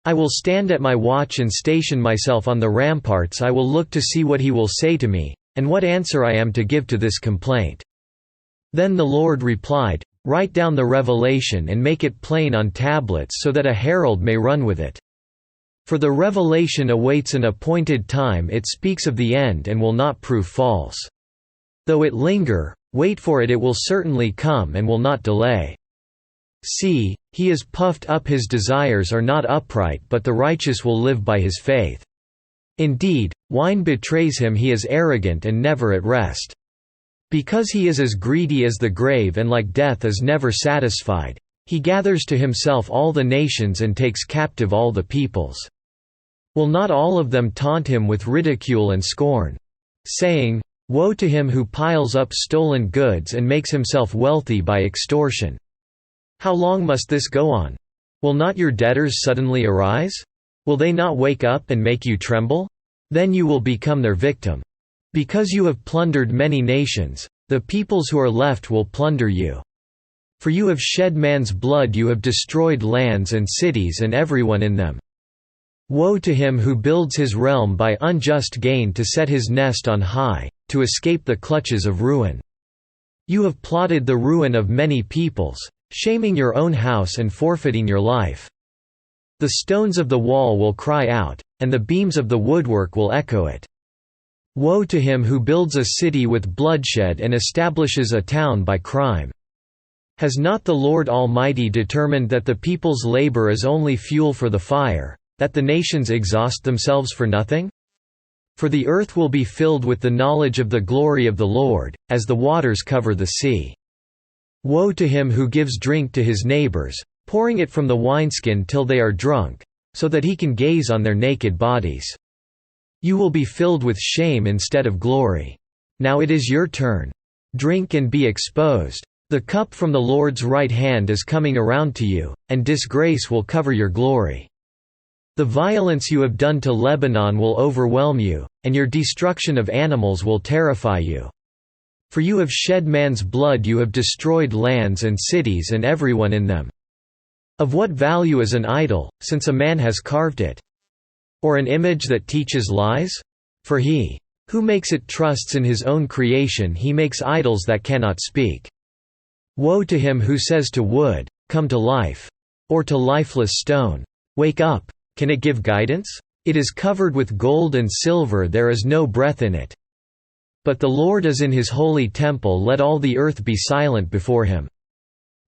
I will stand at my watch and station myself on the ramparts. I will look to see what he will say to me, and what answer I am to give to this complaint." Then the Lord replied, "Write down the revelation and make it plain on tablets so that a herald may run with it. For the revelation awaits an appointed time, it speaks of the end and will not prove false. Though it linger, wait for it, it will certainly come and will not delay. See, he is puffed up, his desires are not upright, but the righteous will live by his faith. Indeed, wine betrays him, he is arrogant and never at rest. Because he is as greedy as the grave and like death is never satisfied, he gathers to himself all the nations and takes captive all the peoples. Will not all of them taunt him with ridicule and scorn? Saying, 'Woe to him who piles up stolen goods and makes himself wealthy by extortion.' How long must this go on? Will not your debtors suddenly arise? Will they not wake up and make you tremble? Then you will become their victim. Because you have plundered many nations, the peoples who are left will plunder you. For you have shed man's blood, you have destroyed lands and cities and everyone in them. Woe to him who builds his realm by unjust gain, to set his nest on high, to escape the clutches of ruin. You have plotted the ruin of many peoples, shaming your own house and forfeiting your life. The stones of the wall will cry out, and the beams of the woodwork will echo it. Woe to him who builds a city with bloodshed and establishes a town by crime. Has not the Lord Almighty determined that the people's labor is only fuel for the fire, that the nations exhaust themselves for nothing? For the earth will be filled with the knowledge of the glory of the Lord, as the waters cover the sea. Woe to him who gives drink to his neighbors, pouring it from the wineskin till they are drunk, so that he can gaze on their naked bodies. You will be filled with shame instead of glory. Now it is your turn. Drink and be exposed. The cup from the Lord's right hand is coming around to you, and disgrace will cover your glory. The violence you have done to Lebanon will overwhelm you, and your destruction of animals will terrify you. For you have shed man's blood, you have destroyed lands and cities and everyone in them. Of what value is an idol, since a man has carved it? Or an image that teaches lies? For he who makes it trusts in his own creation, he makes idols that cannot speak. Woe to him who says to wood, 'Come to life,' or to lifeless stone, 'Wake up.' Can it give guidance? It is covered with gold and silver, there is no breath in it. But the Lord is in his holy temple, let all the earth be silent before him."